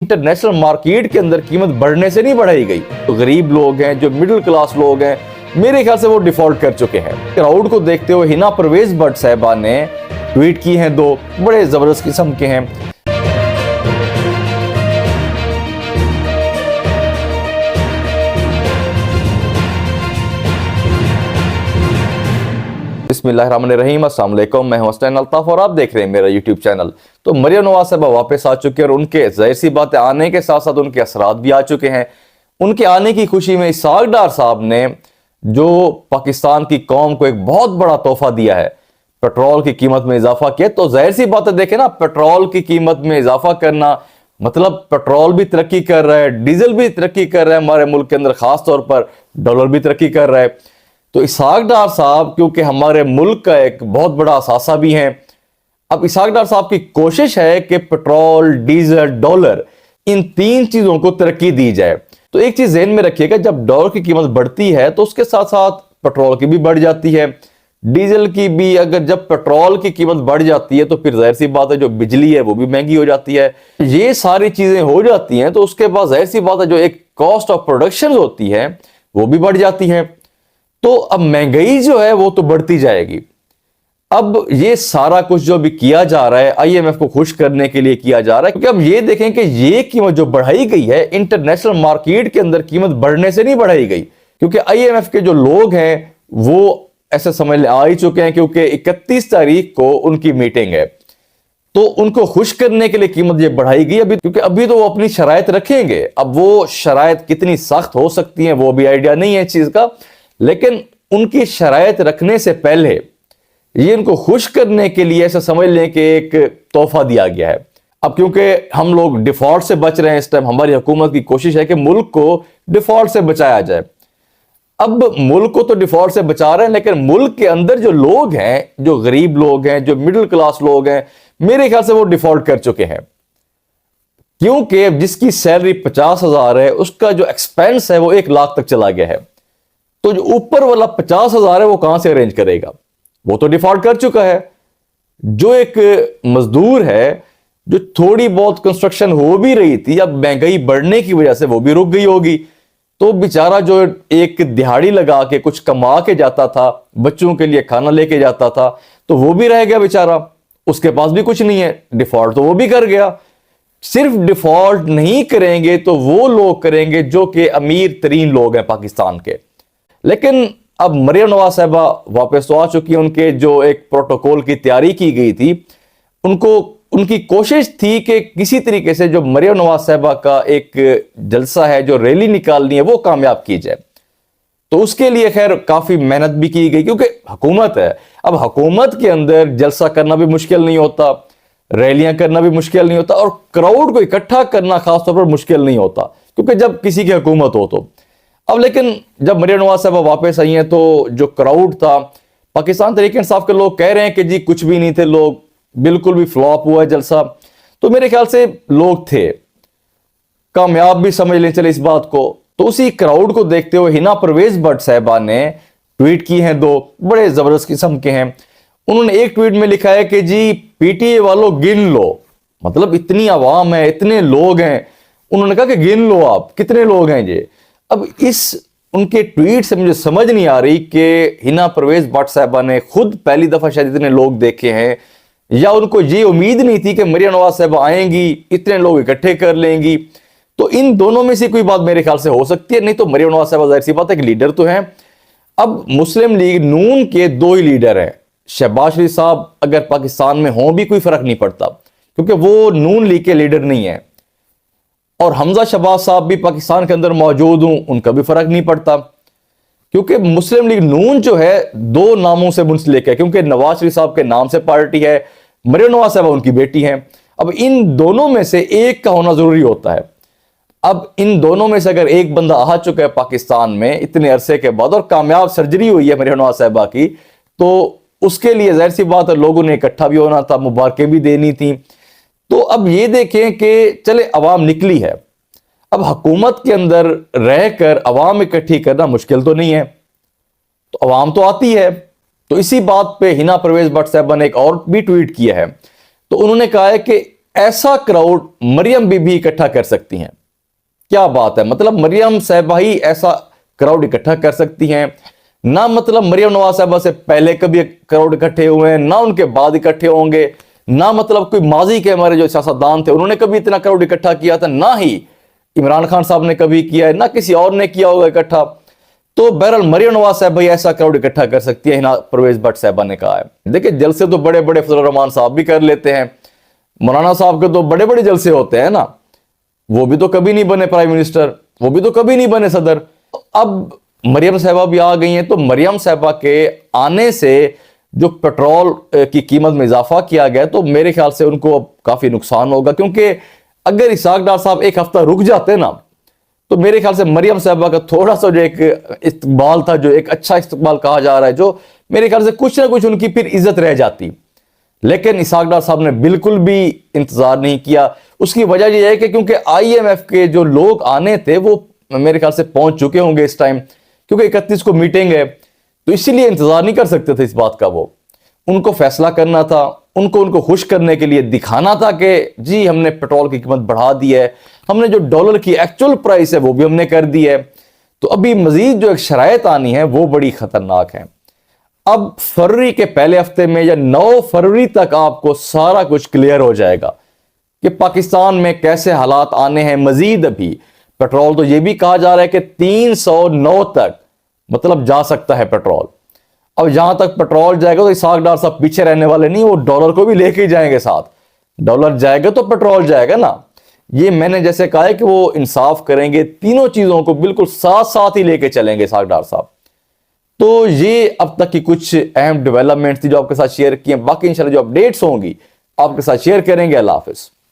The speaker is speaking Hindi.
इंटरनेशनल मार्केट के अंदर कीमत बढ़ने से नहीं बढ़ाई गई। तो गरीब लोग हैं, जो मिडिल क्लास लोग हैं, मेरे ख्याल से वो डिफॉल्ट कर चुके हैं। क्राउड को देखते हुए हिना परवेज भट्ट साहिबा ने ट्वीट की हैं, दो बड़े जबरदस्त किस्म के हैं। बिस्मिल्लाहिर्रहमानिर्रहीम, अस्सलाम वालेकुम। मैं हूं हसन अल्ताफ और आप देख रहे हैं मेरा यूट्यूब चैनल। तो मरियम नवाज साहबा वापस आ चुके हैं और उनके जाहिर सी बात है आने के साथ साथ उनके असरात भी आ चुके हैं। उनके आने की खुशी में इसहाक डार साहब ने जो पाकिस्तान की कौम को एक बहुत बड़ा तोहफा दिया है, पेट्रोल की कीमत में इजाफा किया। तो जाहिर सी बात है, देखें ना, पेट्रोल की कीमत में इजाफा करना मतलब पेट्रोल भी तरक्की कर रहा है, डीजल भी तरक्की कर रहा है हमारे मुल्क के अंदर, खास तौर पर डॉलर भी तरक्की कर रहा है। तो इसहाक डार साहब क्योंकि हमारे मुल्क का एक बहुत बड़ा असासा भी हैं, अब इसहाक डार साहब की कोशिश है कि पेट्रोल, डीजल, डॉलर, इन तीन चीजों को तरक्की दी जाए। तो एक चीज ज़हन में रखिएगा, जब डॉलर की कीमत बढ़ती है तो उसके साथ साथ पेट्रोल की भी बढ़ जाती है, डीजल की भी। अगर जब पेट्रोल की कीमत बढ़ जाती है तो फिर जाहिर सी बात है जो बिजली है वो भी महंगी हो जाती है। ये सारी चीजें हो जाती हैं तो उसके बाद जाहिर सी बात है जो एक कॉस्ट ऑफ प्रोडक्शन होती है वो भी बढ़ जाती है। तो अब महंगाई जो है वो तो बढ़ती जाएगी। अब ये सारा कुछ जो भी किया जा रहा है आईएमएफ को खुश करने के लिए किया जा रहा है, क्योंकि अब ये देखें कि ये कीमत जो बढ़ाई गई है इंटरनेशनल मार्केट के अंदर कीमत बढ़ने से नहीं बढ़ाई गई, क्योंकि आईएमएफ के जो लोग हैं वो ऐसे समझ आ ही चुके हैं, क्योंकि 31 तारीख को उनकी मीटिंग है। तो उनको खुश करने के लिए कीमत ये बढ़ाई गई अभी, क्योंकि अभी तो वो अपनी शराइत रखेंगे। अब वो शराइत कितनी सख्त हो सकती है वो भी आइडिया नहीं है इस चीज का, लेकिन उनकी शराइत रखने से पहले ये इनको खुश करने के लिए ऐसा समझ लें कि एक तोहफा दिया गया है। अब क्योंकि हम लोग डिफॉल्ट से बच रहे हैं इस टाइम, हमारी हुकूमत की कोशिश है कि मुल्क को डिफॉल्ट से बचाया जाए। अब मुल्क को तो डिफॉल्ट से बचा रहे हैं, लेकिन मुल्क के अंदर जो लोग हैं, जो गरीब लोग हैं, जो मिडिल क्लास लोग हैं, मेरे ख्याल से वो डिफॉल्ट कर चुके हैं। क्योंकि जिसकी सैलरी 50,000 है उसका जो एक्सपेंस है वो 1 लाख तक चला गया है। तो जो ऊपर वाला 50,000 है वो कहां से अरेंज करेगा? वो तो डिफॉल्ट कर चुका है। जो एक मजदूर है, जो थोड़ी बहुत कंस्ट्रक्शन हो भी रही थी, अब महंगाई बढ़ने की वजह से वो भी रुक गई होगी। तो बेचारा जो एक दिहाड़ी लगा के कुछ कमा के जाता था, बच्चों के लिए खाना लेके जाता था, तो वो भी रह गया बेचारा, उसके पास भी कुछ नहीं है। डिफॉल्ट तो वो भी कर गया। सिर्फ डिफॉल्ट नहीं करेंगे तो वो लोग करेंगे जो कि अमीर तरीन लोग हैं पाकिस्तान के। लेकिन अब मरियम नवाज साहिबा वापस तो आ चुकी है। उनके जो एक प्रोटोकॉल की तैयारी की गई थी, उनकी कोशिश थी कि किसी तरीके से जो मरियम नवाज साहिबा का एक जलसा है, जो रैली निकालनी है, वो कामयाब की जाए। तो उसके लिए खैर काफी मेहनत भी की गई, क्योंकि हुकूमत है। अब हुकूमत के अंदर जलसा करना भी मुश्किल नहीं होता, रैलियां करना भी मुश्किल नहीं होता, और क्राउड को इकट्ठा करना खासतौर पर मुश्किल नहीं होता, क्योंकि जब किसी की हुकूमत हो तो। अब लेकिन जब मरियम नवाज साहबा वापस आई हैं तो जो क्राउड था, पाकिस्तान तहरीक इंसाफ के लोग कह रहे हैं कि जी कुछ भी नहीं थे लोग, बिल्कुल भी फ्लॉप हुआ है जलसा। तो मेरे ख्याल से लोग थे, कामयाब भी समझ लें चले इस बात को। तो उसी क्राउड को देखते हुए हिना परवेज भट्ट साहिबा ने ट्वीट की हैं, दो बड़े जबरदस्त किस्म के हैं। उन्होंने एक ट्वीट में लिखा है कि जी पीटीए वालों गिन लो, मतलब इतनी आवाम है, इतने लोग हैं, उन्होंने कहा कि गिन लो आप कितने लोग हैं ये। अब इस उनके ट्वीट से मुझे समझ नहीं आ रही कि हिना परवेज भट्ट साहिबा ने खुद पहली दफा शायद इतने लोग देखे हैं, या उनको ये उम्मीद नहीं थी कि मरियम नवाज साहिबा आएंगी, इतने लोग इकट्ठे कर लेंगी। तो इन दोनों में से कोई बात मेरे ख्याल से हो सकती है। नहीं तो मरियम नवाज साहिबा जाहिर सी बात है कि लीडर तो हैं। अब मुस्लिम लीग नून के 2 ही लीडर हैं। शहबाज शरीफ साहब अगर पाकिस्तान में हों भी कोई फर्क नहीं पड़ता, क्योंकि वो नून लीग के लीडर नहीं है। और हमजा शहबाज साहब भी पाकिस्तान के अंदर मौजूद हूं, उनका भी फर्क नहीं पड़ता, क्योंकि मुस्लिम लीग नून जो है 2 नामों से मुंसलिक है, क्योंकि नवाज शरीफ साहब के नाम से पार्टी है, मरियम नवाज साहब उनकी बेटी हैं। अब इन दोनों में से एक का होना जरूरी होता है। अब इन दोनों में से अगर एक बंदा आ चुका है पाकिस्तान में इतने अरसे के बाद, और कामयाब सर्जरी हुई है मरियम नवाज साहबा की, तो उसके लिए जाहिर सी बात है लोगों ने इकट्ठा भी होना था, मुबारकें भी देनी थी। तो अब ये देखें कि चले अवाम निकली है, अब हुकूमत के अंदर रहकर अवाम इकट्ठी करना मुश्किल तो नहीं है, तो अवाम तो आती है। तो इसी बात पे हिना परवेज भट्ट साहबा ने एक और भी ट्वीट किया है। तो उन्होंने कहा है कि ऐसा क्राउड मरियम बीबी इकट्ठा कर सकती हैं। क्या बात है, मतलब मरियम साहबा ही ऐसा क्राउड इकट्ठा कर सकती हैं ना। मतलब मरियम नवाज साहबा से पहले कभी क्राउड इकट्ठे हुए हैं ना, उनके बाद इकट्ठे होंगे ना। मतलब कोई माजी के हमारे जो सियासतदान थे उन्होंने कभी इतना क्राउड इकट्ठा किया था, ना ही इमरान खान साहब ने कभी किया है, ना किसी और ने किया होगा इकट्ठा। तो बहरहाल मरियम नवाज साहब भाई ऐसा क्राउड इकट्ठा कर सकती है, हिना परवेज भट्ट साहबा ने कहा है। देखिए जलसे तो बड़े बड़े फजलुर रहमान साहब भी कर लेते हैं, मौलाना साहब के तो बड़े बड़े जलसे होते हैं ना, वो भी तो कभी नहीं बने प्राइम मिनिस्टर, वो भी तो कभी नहीं बने सदर। अब मरियम साहबा भी आ गई हैं, तो मरियम साहबा के आने से जो पेट्रोल की कीमत में इजाफा किया गया, तो मेरे ख्याल से उनको अब काफी नुकसान होगा। क्योंकि अगर इसहाक डार साहब एक हफ्ता रुक जाते ना, तो मेरे ख्याल से मरियम साहबा का थोड़ा सा जो एक इस्तकबाल था, जो एक अच्छा इस्तकबाल कहा जा रहा है, जो मेरे ख्याल से कुछ ना कुछ उनकी फिर इज्जत रह जाती। लेकिन इसहाक डार साहब ने बिल्कुल भी इंतजार नहीं किया। उसकी वजह यह है कि क्योंकि IMF के जो लोग आने थे वो मेरे ख्याल से पहुंच चुके होंगे इस टाइम, क्योंकि 31 को मीटिंग है, तो इसीलिए इंतजार नहीं कर सकते थे इस बात का। वो उनको फैसला करना था, उनको खुश करने के लिए दिखाना था कि जी हमने पेट्रोल की कीमत बढ़ा दी है, हमने जो डॉलर की एक्चुअल प्राइस है वो भी हमने कर दी है। तो अभी मजीद जो एक शरायत आनी है वो बड़ी खतरनाक है। अब फरवरी के पहले हफ्ते में या 9 फरवरी तक आपको सारा कुछ क्लियर हो जाएगा कि पाकिस्तान में कैसे हालात आने हैं। मजीद अभी पेट्रोल तो यह भी कहा जा रहा है कि 309 तक मतलब जा सकता है पेट्रोल। अब जहां तक पेट्रोल जाएगा तो इसहाक डार साहब पीछे रहने वाले नहीं, वो डॉलर को भी लेके जाएंगे साथ। डॉलर जाएगा तो पेट्रोल जाएगा ना। ये मैंने जैसे कहा है कि वो इंसाफ करेंगे, तीनों चीजों को बिल्कुल साथ साथ ही लेके चलेंगे इसहाक डार साहब। तो ये अब तक की कुछ अहम डेवलपमेंट्स थी जो आपके साथ शेयर किए। बाकी इंशाल्लाह जो अपडेट्स होंगी आपके साथ शेयर करेंगे। अल्लाह हाफिज।